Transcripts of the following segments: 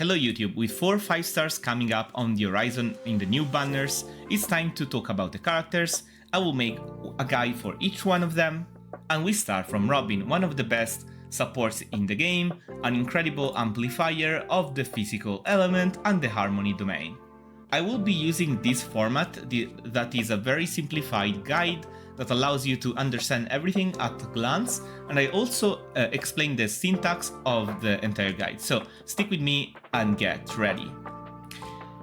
Hello YouTube, with 4 5 stars coming up on the horizon in the new banners, it's time to talk about the characters. I will make a guide for each one of them, and we start from Robin, one of the best supports in the game, an incredible amplifier of the physical element and the harmony domain. I will be using this format that is a very simplified guide that allows you to understand everything at a glance, and I also explain the syntax of the entire guide, so stick with me and get ready.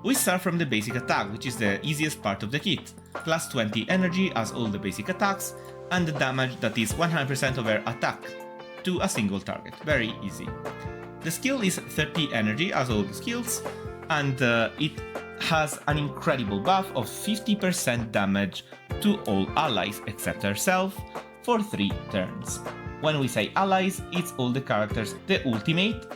We start from the basic attack, which is the easiest part of the kit. Plus 20 energy as all the basic attacks, and the damage that is 100% of her attack to a single target, very easy. The skill is 30 energy as all the skills, and it has an incredible buff of 50% damage to all allies except herself for 3 turns. When we say allies, it's all the characters. The ultimate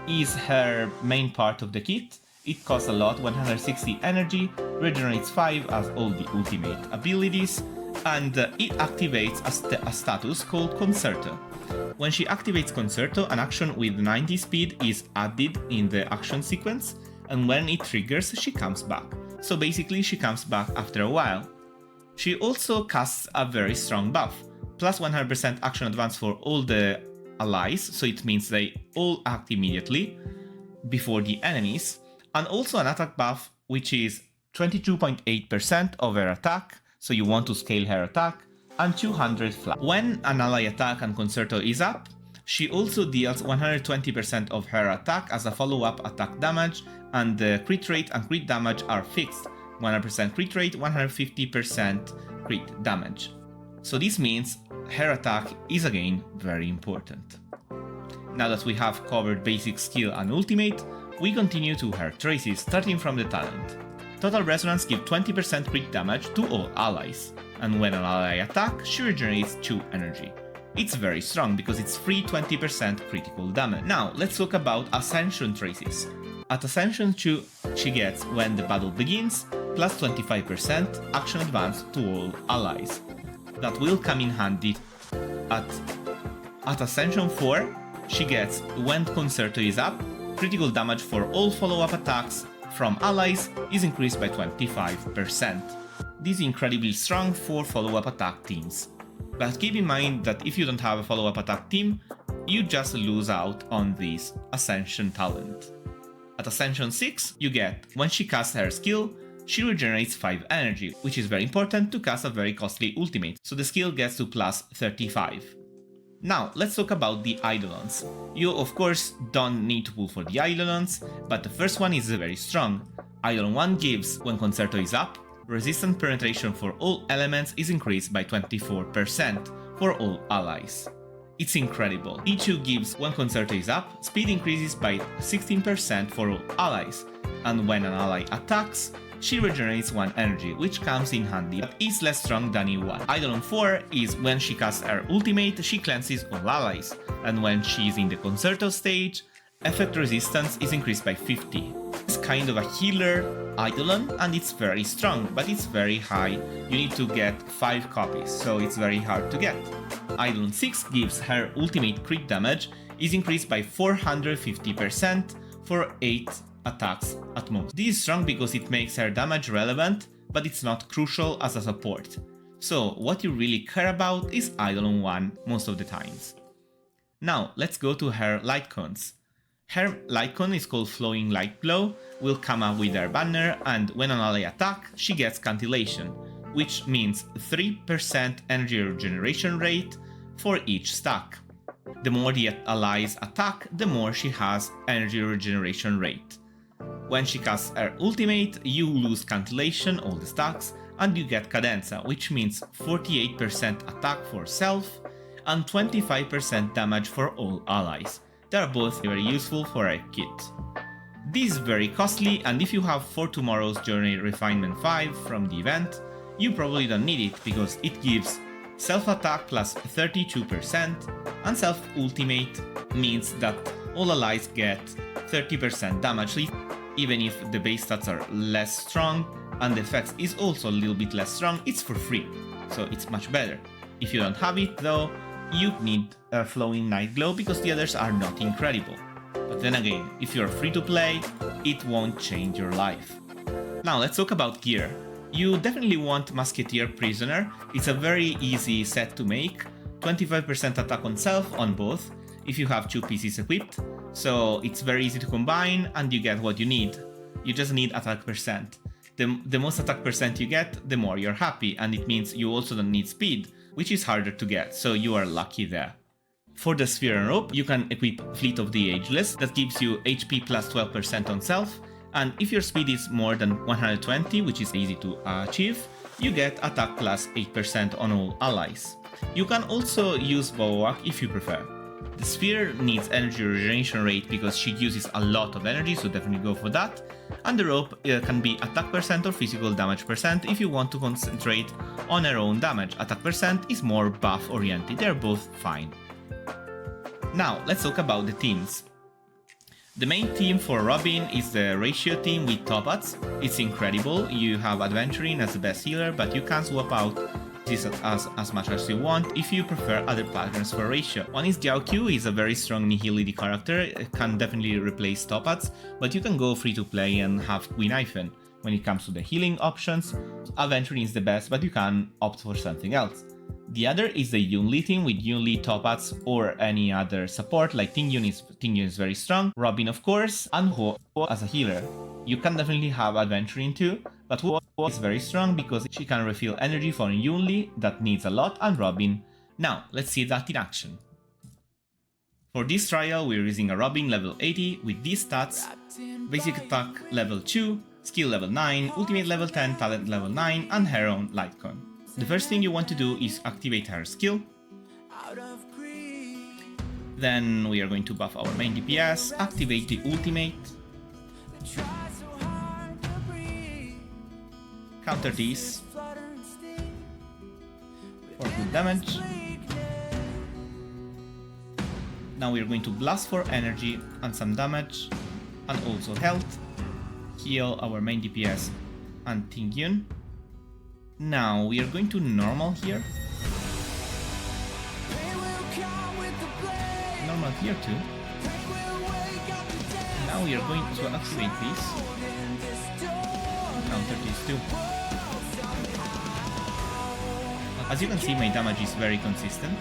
is her main part of the kit. It costs a lot, 160 energy, regenerates 5 as all the ultimate abilities, and it activates a status called Concerto. When she activates Concerto, an action with 90 speed is added in the action sequence, and when it triggers, she comes back. So basically, she comes back after a while. She also casts a very strong buff, plus 100% action advance for all the allies, so it means they all act immediately before the enemies, and also an attack buff which is 22.8% of her attack, so you want to scale her attack, and 200 flat. When an ally attack and Concerto is up, she also deals 120% of her attack as a follow-up attack damage, and the crit rate and crit damage are fixed. 100% crit rate, 150% crit damage. So this means her attack is again very important. Now that we have covered basic skill and ultimate, we continue to her traces, starting from the talent. Total Resonance gives 20% crit damage to all allies, and when an ally attacks, she regenerates 2 energy. It's very strong because it's free 20% critical damage. Now let's talk about Ascension Traces. At Ascension 2, she gets, when the battle begins, plus 25% action advance to all allies. That will come in handy at Ascension 4, she gets, when Concerto is up, critical damage for all follow-up attacks from allies is increased by 25%. This is incredibly strong for follow-up attack teams. But keep in mind that if you don't have a follow-up attack team, you just lose out on this Ascension talent. At Ascension 6, you get, when she casts her skill, she regenerates 5 energy, which is very important to cast a very costly ultimate, so the skill gets to plus 35. Now, let's talk about the Eidolons. You of course don't need to pull for the Eidolons, but the first one is very strong. Eidolon 1 gives, when Concerto is up, resistant penetration for all elements is increased by 24% for all allies. It's incredible. E2 gives, when Concerto is up, speed increases by 16% for all allies, and when an ally attacks, she regenerates 1 energy, which comes in handy, but is less strong than E1. Eidolon 4 is, when she casts her ultimate, she cleanses all allies, and when she is in the Concerto stage, effect resistance is increased by 50. It's kind of a healer Eidolon, and it's very strong, but it's very high. You need to get 5 copies, so it's very hard to get. Eidolon 6 gives, her ultimate crit damage is increased by 450% for 8 attacks at most. This is strong because it makes her damage relevant, but it's not crucial as a support. So what you really care about is Eidolon 1 most of the times. Now let's go to her light cones. Her light cone is called Flowing Light Glow, will come up with her banner, and when an ally attacks, she gets Cantillation, which means 3% energy regeneration rate for each stack. The more the allies attack, the more she has energy regeneration rate. When she casts her ultimate, you lose Cantillation, all the stacks, and you get Cadenza, which means 48% attack for self and 25% damage for all allies. They are both very useful for a kit. This is very costly, and if you have For Tomorrow's Journey Refinement 5 from the event, you probably don't need it because it gives self-attack plus 32%, and self-ultimate means that all allies get 30% damage, even if the base stats are less strong and the effects is also a little bit less strong, it's for free, so it's much better. If you don't have it though, you need a Flowing Night Glow because the others are not incredible. But then again, if you're free to play, it won't change your life. Now let's talk about gear. You definitely want Musketeer Prisoner. It's a very easy set to make. 25% attack on self on both if you have 2 pieces equipped. So it's very easy to combine and you get what you need. You just need attack percent. The most attack percent you get, the more you're happy, and it means you also don't need speed, which is harder to get, so you are lucky there. For the Sphere and Rope, you can equip Fleet of the Ageless, that gives you HP plus 12% on self, and if your speed is more than 120, which is easy to achieve, you get attack plus 8% on all allies. You can also use Bowak if you prefer. The Sphere needs energy regeneration rate because she uses a lot of energy, so definitely go for that. And the Rope can be attack percent or physical damage percent if you want to concentrate on her own damage. Attack percent is more buff oriented, they're both fine. Now let's talk about the teams. The main team for Robin is the Ratio team with Topaz. It's incredible, you have Adventuring as the best healer, but you can swap out this as much as you want if you prefer other patterns for Ratio. One is Jiaoqiu, is a very strong Nihility character, it can definitely replace Topaz, but you can go free to play and have Queen Hyphen. When it comes to the healing options, Adventuring is the best, but you can opt for something else. The other is the Yunli team with Yunli, Topaz, or any other support, like Tingyun is very strong, Robin of course, and Huo as a healer. You can definitely have Adventuring too, but Huo is very strong because she can refill energy for Yunli, that needs a lot, and Robin. Now, let's see that in action. For this trial, we're using a Robin level 80 with these stats: basic attack level 2, skill level 9, ultimate level 10, talent level 9, and her own Litecoin. The first thing you want to do is activate her skill. Then we are going to buff our main DPS, activate the ultimate, counter these for good damage. Now we are going to blast for energy and some damage, and also health, heal our main DPS and Tingyun. Now we are going to normal here. Normal here too. Now we are going to activate this. Counter this too. As you can see, my damage is very consistent.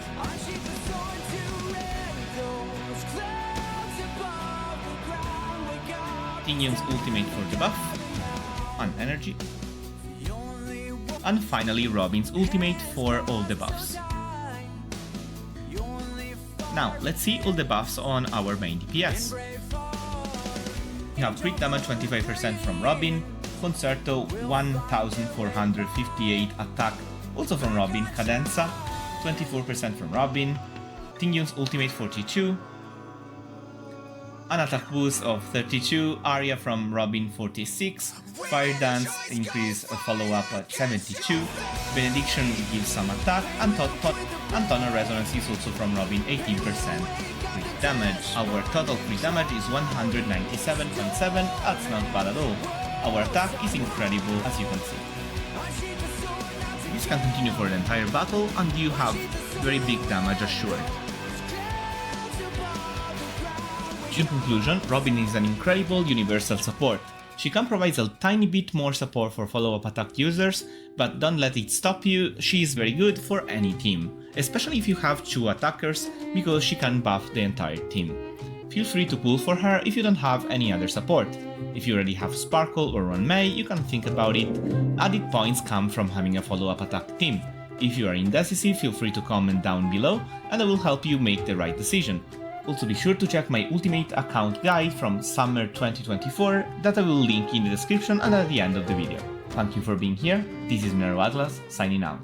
Tingyun's ultimate for the buff and energy. And finally Robin's ultimate for all the buffs. Now let's see all the buffs on our main DPS. We have crit damage 25% from Robin, Concerto 1458 attack also from Robin, Cadenza 24% from Robin, Tingyun's ultimate 42, an attack boost of 32, Aria from Robin 46, Fire Dance increase follow-up at 72, Benediction gives some attack, and Tonal Resonance is also from Robin 18% crit damage. Our total crit damage is 197.7, that's not bad at all. Our attack is incredible, as you can see. This can continue for the entire battle, and you have very big damage assured. In conclusion, Robin is an incredible universal support. She can provide a tiny bit more support for follow-up attack users, but don't let it stop you, she is very good for any team, especially if you have 2 attackers, because she can buff the entire team. Feel free to pull for her if you don't have any other support. If you already have Sparkle or Ron May, you can think about it. Added points come from having a follow-up attack team. If you are indecisive, feel free to comment down below and I will help you make the right decision. Also be sure to check my Ultimate account guide from summer 2024 that I will link in the description and at the end of the video. Thank you for being here, this is Nero Atlas, signing out.